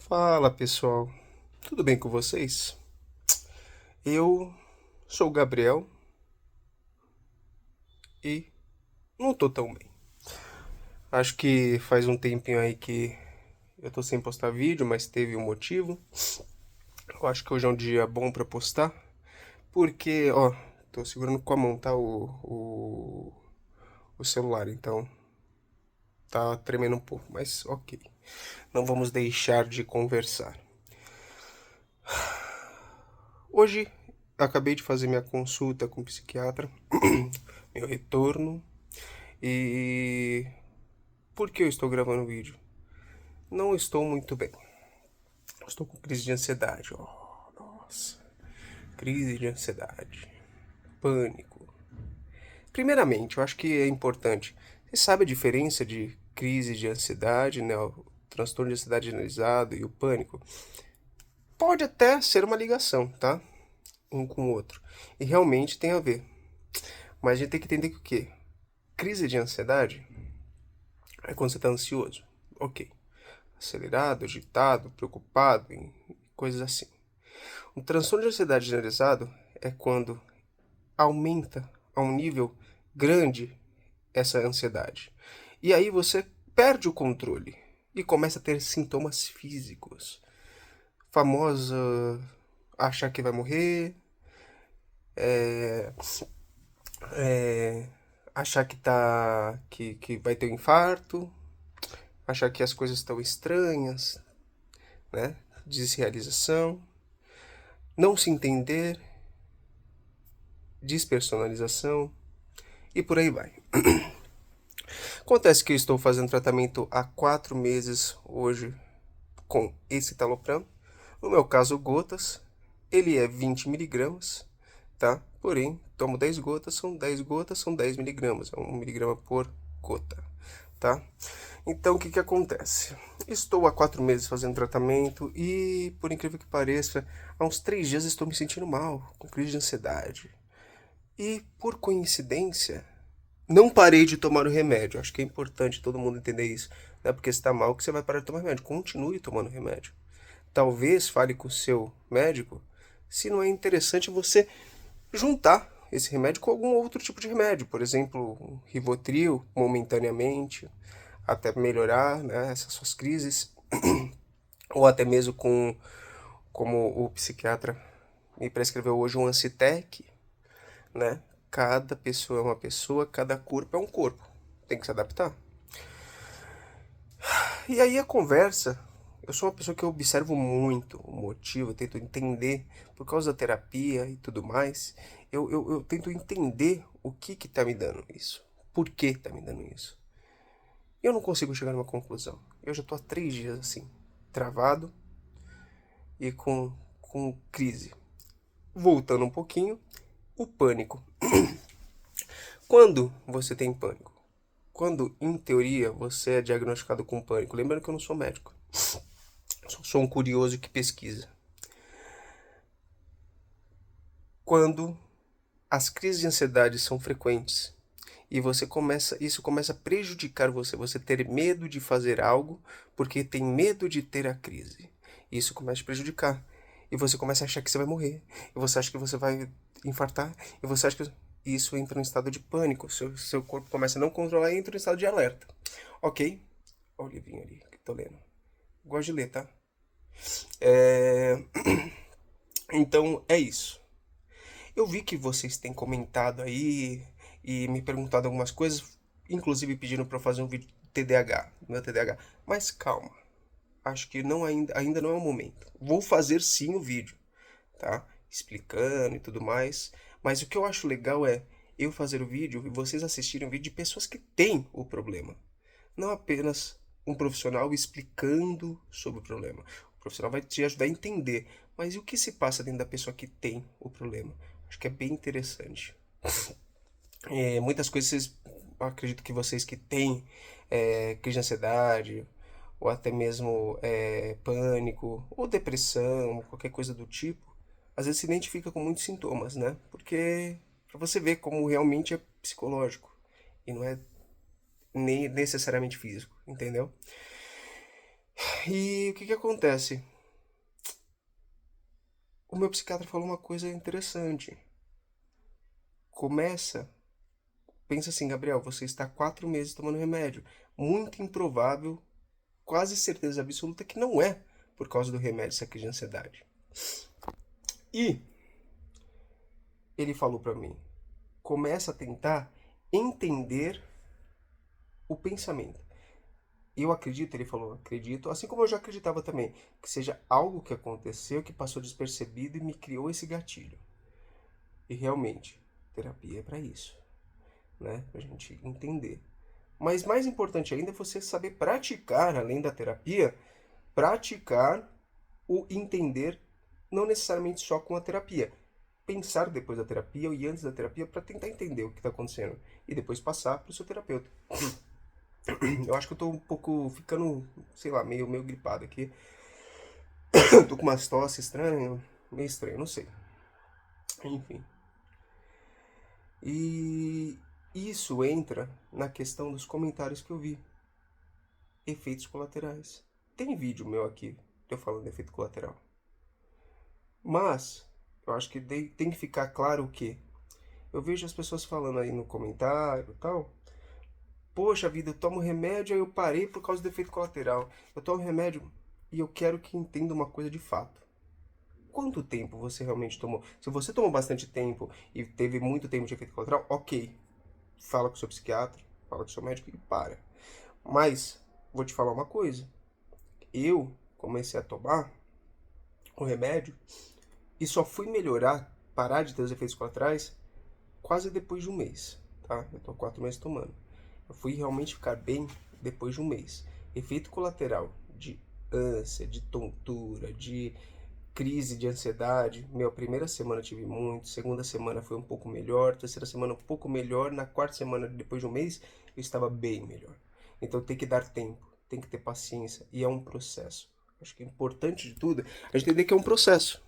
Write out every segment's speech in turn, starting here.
Fala pessoal, tudo bem com vocês? Eu sou o Gabriel e não tô tão bem. Acho que faz um tempinho aí que eu tô sem postar vídeo, mas teve um motivo. Eu acho que hoje é um dia bom pra postar, porque, ó, tô segurando com a mão, tá? O celular, então tá tremendo um pouco, mas ok. Não vamos deixar de conversar. Hoje acabei de fazer minha consulta com o psiquiatra, meu retorno. E por que eu estou gravando o vídeo? Não estou muito bem. Estou com crise de ansiedade. Oh, nossa. Crise de ansiedade. Pânico. Primeiramente, eu acho que é importante. Você sabe a diferença de crise de ansiedade, né? O transtorno de ansiedade generalizado e o pânico? Pode até ser uma ligação, tá? Um com o outro. E realmente tem a ver. Mas a gente tem que entender que o quê? Crise de ansiedade é quando você está ansioso. Ok. Acelerado, agitado, preocupado, e coisas assim. Um transtorno de ansiedade generalizado é quando aumenta a um nível grande essa ansiedade. E aí você perde o controle e começa a ter sintomas físicos. Famosa achar que vai morrer, é, achar que vai ter um infarto, achar que as coisas estão estranhas, né? Desrealização, não se entender, despersonalização e por aí vai. Acontece que eu estou fazendo tratamento há 4 meses hoje com esse talopram. No meu caso, gotas. Ele é 20 miligramas, tá? Porém, tomo 10 gotas, são 10 miligramas. É 1 miligrama por gota, tá? Então, o que que acontece? Estou há 4 meses fazendo tratamento e, por incrível que pareça, há uns 3 dias estou me sentindo mal, com crise de ansiedade. E, por coincidência, não parei de tomar o remédio. Acho que é importante todo mundo entender isso. Não é porque você está mal que você vai parar de tomar remédio. Continue tomando remédio. Talvez fale com o seu médico se não é interessante você juntar esse remédio com algum outro tipo de remédio. Por exemplo, um Rivotril, momentaneamente, até melhorar, né, essas suas crises. Ou até mesmo com, como o psiquiatra me prescreveu hoje, um Ancitec, né? Cada pessoa é uma pessoa, cada corpo é um corpo. Tem que se adaptar. E aí a conversa, eu sou uma pessoa que eu observo muito o motivo, eu tento entender, por causa da terapia e tudo mais, eu tento entender o que tá me dando isso. Por que tá me dando isso? Eu não consigo chegar numa conclusão. Eu já tô há 3 dias assim, travado e com crise. Voltando um pouquinho, o pânico. Quando você tem pânico? Quando, em teoria, você é diagnosticado com pânico. Lembrando que eu não sou médico. Sou um curioso que pesquisa. Quando as crises de ansiedade são frequentes e isso começa a prejudicar você, você ter medo de fazer algo porque tem medo de ter a crise. Isso começa a te prejudicar. E você começa a achar que você vai morrer. E você acha que você vai infartar. E você acha que isso entra em estado de pânico. Seu corpo começa a não controlar e entra em estado de alerta. Ok? Olha o livrinho ali que tô lendo. Gosto de ler, tá? É... Então é isso. Eu vi que vocês têm comentado aí e me perguntado algumas coisas, inclusive pedindo para eu fazer um vídeo de TDAH, meu TDAH. Mas calma, acho que ainda não é o momento. Vou fazer sim o vídeo, tá? Explicando e tudo mais. Mas o que eu acho legal é eu fazer o vídeo e vocês assistirem o vídeo de pessoas que têm o problema. Não apenas um profissional explicando sobre o problema. O profissional vai te ajudar a entender. Mas e o que se passa dentro da pessoa que tem o problema? Acho que é bem interessante. Muitas coisas, acredito que vocês que têm crise de ansiedade, ou até mesmo pânico, ou depressão, qualquer coisa do tipo, às vezes se identifica com muitos sintomas, né? Porque para você ver como realmente é psicológico e não é nem necessariamente físico, entendeu? E o que acontece? O meu psiquiatra falou uma coisa interessante. Pensa assim, Gabriel, você está 4 meses tomando remédio. Muito improvável, quase certeza absoluta que não é por causa do remédio essa crise de ansiedade. E ele falou pra mim, começa a tentar entender o pensamento. Eu acredito, ele falou, acredito, assim como eu já acreditava também, que seja algo que aconteceu, que passou despercebido e me criou esse gatilho. E realmente, terapia é pra isso, né? Pra gente entender. Mas mais importante ainda é você saber praticar, além da terapia, praticar o entender, não necessariamente só com a terapia. Pensar depois da terapia e antes da terapia para tentar entender o que está acontecendo e depois passar para o seu terapeuta. Eu acho que eu tô um pouco ficando, sei lá, meio gripado aqui. Tô com umas tosse estranha, meio estranho, não sei. Enfim. E isso entra na questão dos comentários que eu vi. Efeitos colaterais. Tem vídeo meu aqui, eu falando de efeito colateral. Mas, eu acho que tem que ficar claro o quê? Eu vejo as pessoas falando aí no comentário e tal. Poxa vida, eu tomo remédio e eu parei por causa do efeito colateral. Eu tomo remédio e eu quero que entenda uma coisa de fato. Quanto tempo você realmente tomou? Se você tomou bastante tempo e teve muito tempo de efeito colateral, ok. Fala com o seu psiquiatra, fala com o seu médico e para. Mas, vou te falar uma coisa. Eu comecei a tomar o remédio e só fui melhorar, parar de ter os efeitos colaterais, quase depois de um mês, tá? Eu tô 4 meses tomando. Eu fui realmente ficar bem depois de um mês. Efeito colateral de ânsia, de tontura, de crise de ansiedade. Meu, a primeira semana eu tive muito, segunda semana foi um pouco melhor, terceira semana um pouco melhor, na quarta semana, depois de um mês, eu estava bem melhor. Então tem que dar tempo, tem que ter paciência e é um processo. Acho que é importante de tudo a gente entender que é um processo.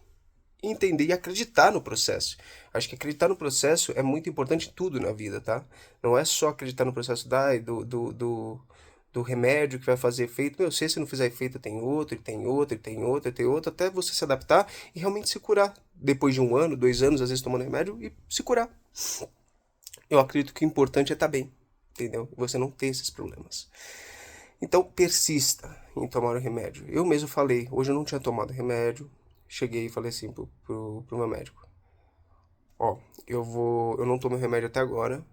Entender e acreditar no processo. Acho que acreditar no processo é muito importante em tudo na vida, tá? Não é só acreditar no processo do remédio que vai fazer efeito. Meu, se não fizer efeito, tem outro, e tem outro, e tem outro, e tem outro, até você se adaptar e realmente se curar. Depois de 1 ano, 2 anos, às vezes tomando remédio e se curar. Eu acredito que o importante é estar bem, entendeu? Você não ter esses problemas. Então, persista em tomar o remédio. Eu mesmo falei, hoje eu não tinha tomado remédio. Cheguei e falei assim pro meu médico. Ó, eu não tomo remédio até agora,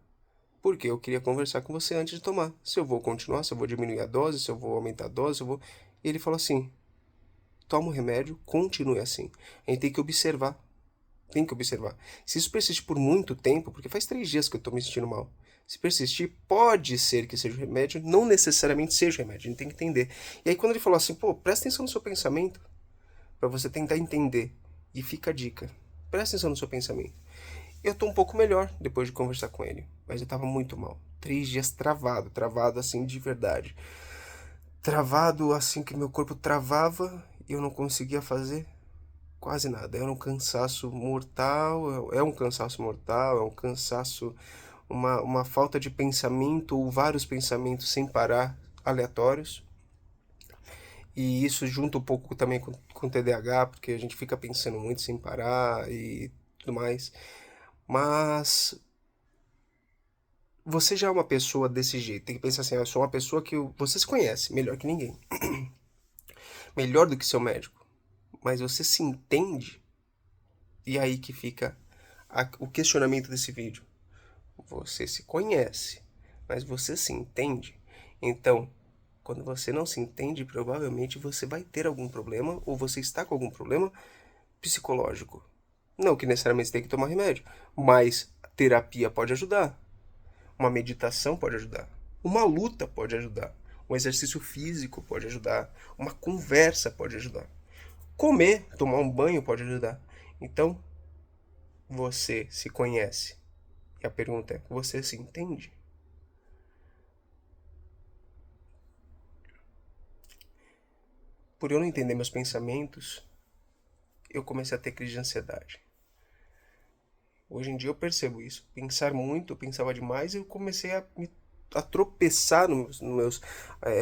porque eu queria conversar com você antes de tomar. Se eu vou continuar, se eu vou diminuir a dose, se eu vou aumentar a dose, se eu vou... E ele falou assim, toma o remédio, continue assim. A gente tem que observar. Tem que observar. Se isso persistir por muito tempo, porque faz 3 dias que eu tô me sentindo mal. Se persistir, pode ser que seja o remédio, não necessariamente seja o remédio. A gente tem que entender. E aí quando ele falou assim, pô, presta atenção no seu pensamento, pra você tentar entender. E fica a dica. Presta atenção no seu pensamento. Eu tô um pouco melhor depois de conversar com ele, mas eu tava muito mal. 3 dias travado assim de verdade. Travado assim que meu corpo travava e eu não conseguia fazer quase nada. Era um cansaço mortal, é um cansaço mortal, é um cansaço, uma falta de pensamento ou vários pensamentos sem parar, aleatórios. E isso junta um pouco também com TDAH, porque a gente fica pensando muito sem parar e tudo mais. Mas você já é uma pessoa desse jeito. Tem que pensar assim, eu sou uma pessoa que você se conhece melhor que ninguém. Melhor do que seu médico. Mas você se entende? E aí que fica o questionamento desse vídeo. Você se conhece, mas você se entende? Então, quando você não se entende, provavelmente você vai ter algum problema ou você está com algum problema psicológico. Não que necessariamente você tem que tomar remédio, mas terapia pode ajudar. Uma meditação pode ajudar. Uma luta pode ajudar. Um exercício físico pode ajudar. Uma conversa pode ajudar. Comer, tomar um banho pode ajudar. Então, você se conhece. E a pergunta é: você se entende? Por eu não entender meus pensamentos, eu comecei a ter crise de ansiedade. Hoje em dia eu percebo isso. Pensar muito, eu pensava demais e eu comecei a me a tropeçar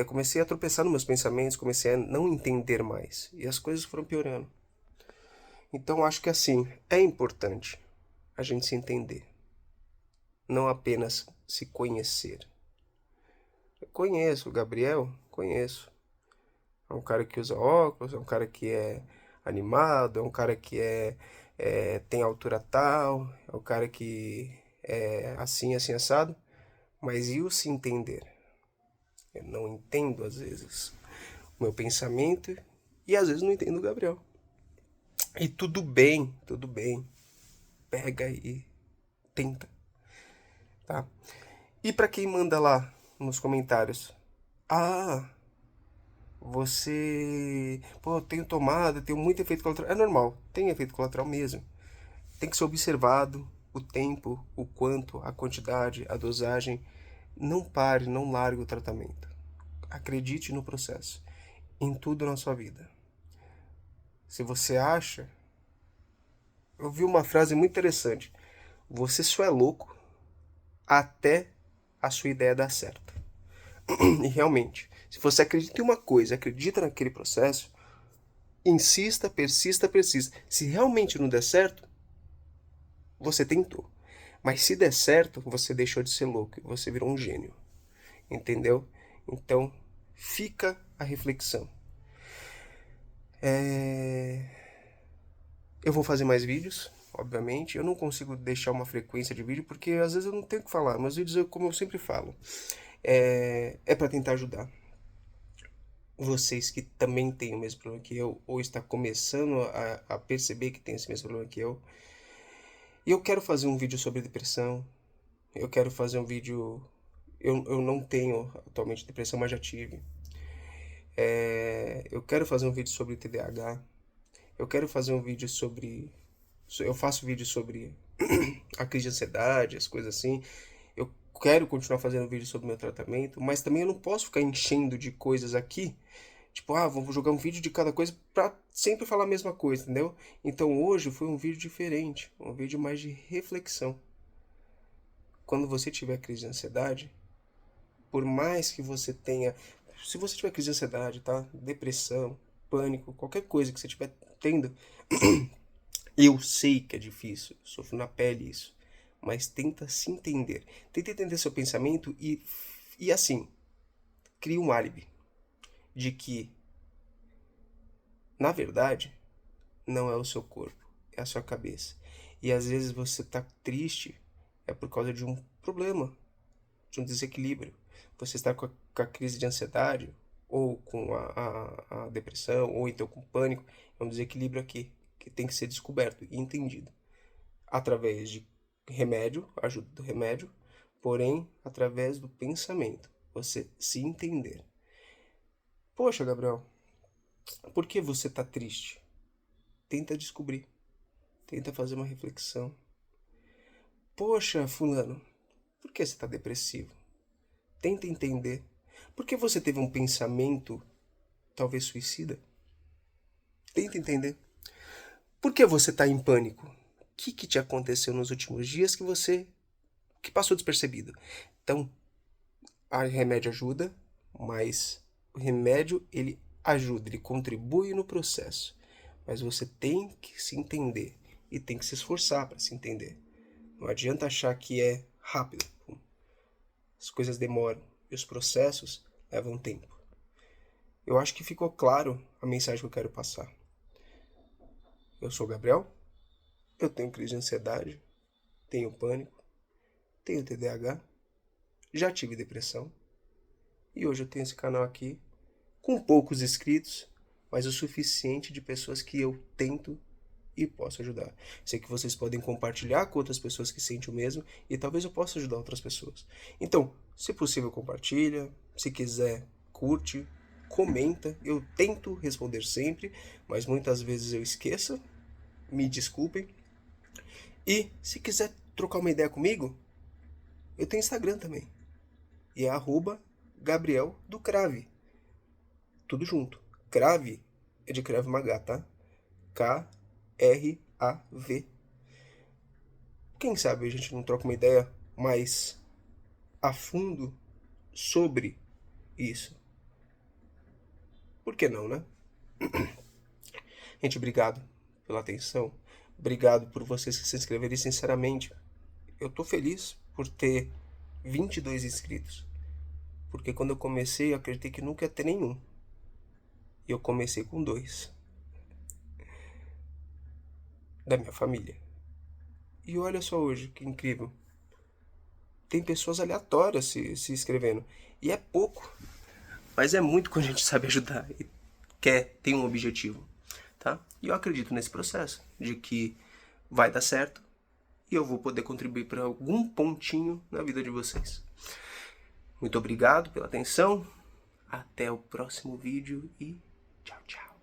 comecei a tropeçar nos meus pensamentos, comecei a não entender mais. E as coisas foram piorando. Então acho que assim, é importante a gente se entender. Não apenas se conhecer. Eu conheço o Gabriel, conheço. É um cara que usa óculos, é um cara que é animado, é um cara que tem altura tal, é um cara que é assim, assim, assado. Mas e o se entender? Eu não entendo, às vezes, o meu pensamento e às vezes não entendo o Gabriel. E tudo bem, tudo bem. Pega e tenta, tá? E pra quem manda lá nos comentários, ah, você, pô, eu tenho tomado, tenho muito efeito colateral. É normal, tem efeito colateral mesmo. Tem que ser observado o tempo, o quanto, a quantidade, a dosagem. Não pare, não largue o tratamento. Acredite no processo, em tudo na sua vida. Se você acha, eu vi uma frase muito interessante. Você só é louco até a sua ideia dar certo. E realmente, se você acredita em uma coisa, acredita naquele processo, insista, persista, persista. Se realmente não der certo, você tentou. Mas se der certo, você deixou de ser louco, você virou um gênio. Entendeu? Então, fica a reflexão. Eu vou fazer mais vídeos, obviamente. Eu não consigo deixar uma frequência de vídeo porque às vezes eu não tenho o que falar. Meus vídeos, como eu sempre falo, é para tentar ajudar vocês que também têm o mesmo problema que eu, ou está começando a perceber que tem esse mesmo problema que eu. E eu quero fazer um vídeo sobre depressão. Eu quero fazer um vídeo. Eu não tenho atualmente depressão, mas já tive. Eu quero fazer um vídeo sobre TDAH. Eu quero fazer um vídeo sobre. Eu faço vídeo sobre a crise de ansiedade, as coisas assim. Eu quero continuar fazendo vídeo sobre o meu tratamento, mas também eu não posso ficar enchendo de coisas aqui. Tipo, vamos jogar um vídeo de cada coisa pra sempre falar a mesma coisa, entendeu? Então hoje foi um vídeo diferente, um vídeo mais de reflexão. Quando você tiver crise de ansiedade, por mais que você tenha. Se você tiver crise de ansiedade, tá? Depressão, pânico, qualquer coisa que você estiver tendo, eu sei que é difícil, sofro na pele isso. Mas tenta se entender. Tenta entender seu pensamento e assim, cria um álibi de que, na verdade, não é o seu corpo, é a sua cabeça. E às vezes você tá triste é por causa de um problema, de um desequilíbrio. Você está com a crise de ansiedade, ou com a depressão, ou então com pânico. É um desequilíbrio aqui, que tem que ser descoberto e entendido. Através de remédio, ajuda do remédio, porém, através do pensamento. Você se entender. Poxa, Gabriel, por que você tá triste? Tenta descobrir. Tenta fazer uma reflexão. Poxa, fulano, por que você tá depressivo? Tenta entender. Por que você teve um pensamento, talvez suicida? Tenta entender. Por que você tá em pânico? O que te aconteceu nos últimos dias que passou despercebido? Então, a remédio ajuda, mas o remédio ele ajuda, ele contribui no processo. Mas você tem que se entender e tem que se esforçar para se entender. Não adianta achar que é rápido. As coisas demoram e os processos levam tempo. Eu acho que ficou claro a mensagem que eu quero passar. Eu sou o Gabriel, eu tenho crise de ansiedade, tenho pânico, tenho TDAH, já tive depressão e hoje eu tenho esse canal aqui com poucos inscritos, mas o suficiente de pessoas que eu tento e posso ajudar. Sei que vocês podem compartilhar com outras pessoas que sentem o mesmo e talvez eu possa ajudar outras pessoas. Então, se possível, compartilha. Se quiser, curte, comenta. Eu tento responder sempre, mas muitas vezes eu esqueço. Me desculpem. E se quiser trocar uma ideia comigo, eu tenho Instagram também. E é @Gabriel do Crave. Tudo junto. Crave é de Krav Maga, tá? Krav. Quem sabe a gente não troca uma ideia mais a fundo sobre isso. Por que não, né? Gente, obrigado pela atenção. Obrigado por vocês que se inscreveram. E, sinceramente, eu tô feliz por ter 22 inscritos. Porque quando eu comecei, eu acreditei que nunca ia ter nenhum. E eu comecei com 2. Da minha família. E olha só hoje, que incrível. Tem pessoas aleatórias se inscrevendo. E é pouco. Mas é muito quando a gente sabe ajudar e tem um objetivo, tá? E eu acredito nesse processo, de que vai dar certo e eu vou poder contribuir para algum pontinho na vida de vocês. Muito obrigado pela atenção, até o próximo vídeo e tchau, tchau.